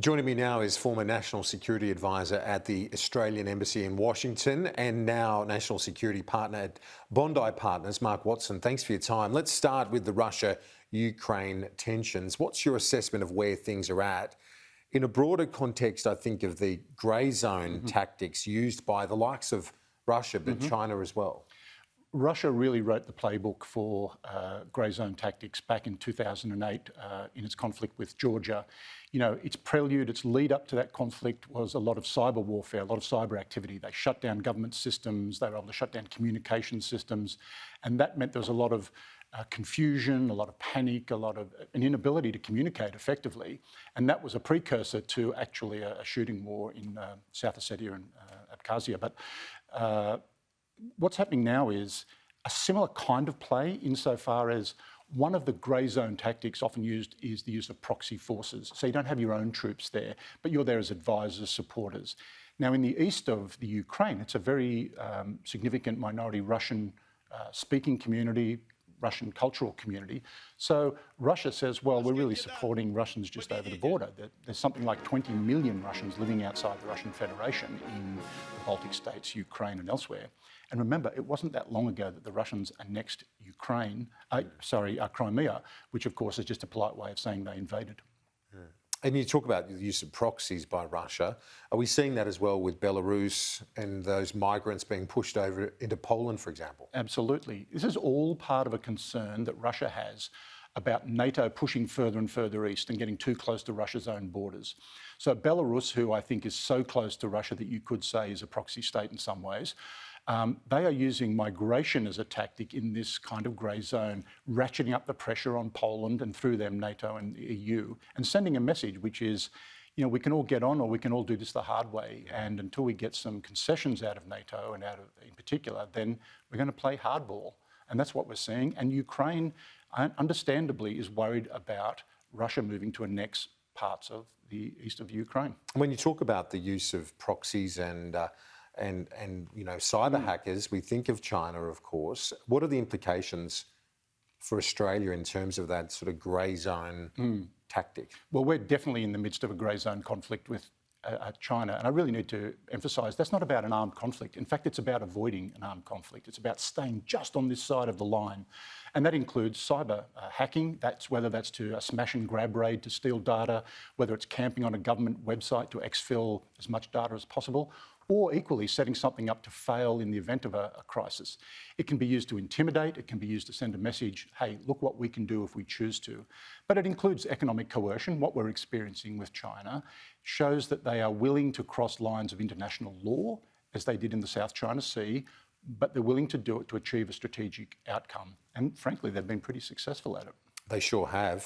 Joining me now is former National Security Advisor at the Australian Embassy in Washington and now National Security Partner at Bondi Partners, Mark Watson. Thanks for your time. Let's start with the Russia-Ukraine tensions. What's your assessment of where things are at? In a broader context, I think of the grey zone tactics used by the likes of Russia, but China as well. Russia really wrote the playbook for grey zone tactics back in 2008 in its conflict with Georgia. You know, its prelude, its lead up to that conflict was a lot of cyber warfare, a lot of cyber activity. They shut down government systems, they were able to shut down communication systems, and that meant there was a lot of confusion, a lot of panic, an inability to communicate effectively, and that was a precursor to actually a shooting war in South Ossetia and Abkhazia. But what's happening now is a similar kind of play insofar as one of the grey zone tactics often used is the use of proxy forces. So you don't have your own troops there, but you're there as advisors, supporters. Now in the east of the Ukraine, it's a very significant minority Russian speaking community, Russian cultural community. So Russia says, well, we're really supporting Russians just over the border. There's something like 20 million Russians living outside the Russian Federation in the Baltic states, Ukraine and elsewhere. And remember, it wasn't that long ago that the Russians annexed Crimea, which of course is just a polite way of saying they invaded. And you talk about the use of proxies by Russia. Are we seeing that as well with Belarus and those migrants being pushed over into Poland, for example? Absolutely. This is all part of a concern that Russia has about NATO pushing further and further east and getting too close to Russia's own borders. So Belarus, who I think is so close to Russia that you could say is a proxy state in some ways, they are using migration as a tactic in this kind of grey zone, ratcheting up the pressure on Poland and through them NATO and the EU, and sending a message which is, you know, we can all get on or we can all do this the hard way. And until we get some concessions out of NATO and out of, in particular, then we're going to play hardball. And that's what we're seeing. And Ukraine, understandably, is worried about Russia moving to annex parts of the east of Ukraine. When you talk about the use of proxies and you know, cyber hackers, we think of China, of course. What are the implications for Australia in terms of that sort of grey zone tactic? Well, we're definitely in the midst of a grey zone conflict with China, and I really need to emphasise that's not about an armed conflict. In fact, it's about avoiding an armed conflict. It's about staying just on this side of the line, and that includes cyber hacking. That's whether that's to a smash and grab raid to steal data, whether it's camping on a government website to exfil as much data as possible, or equally setting something up to fail in the event of a crisis. It can be used to intimidate, it can be used to send a message, hey, look what we can do if we choose to. But it includes economic coercion. What we're experiencing with China shows that they are willing to cross lines of international law, as they did in the South China Sea, but they're willing to do it to achieve a strategic outcome. And frankly, they've been pretty successful at it. They sure have.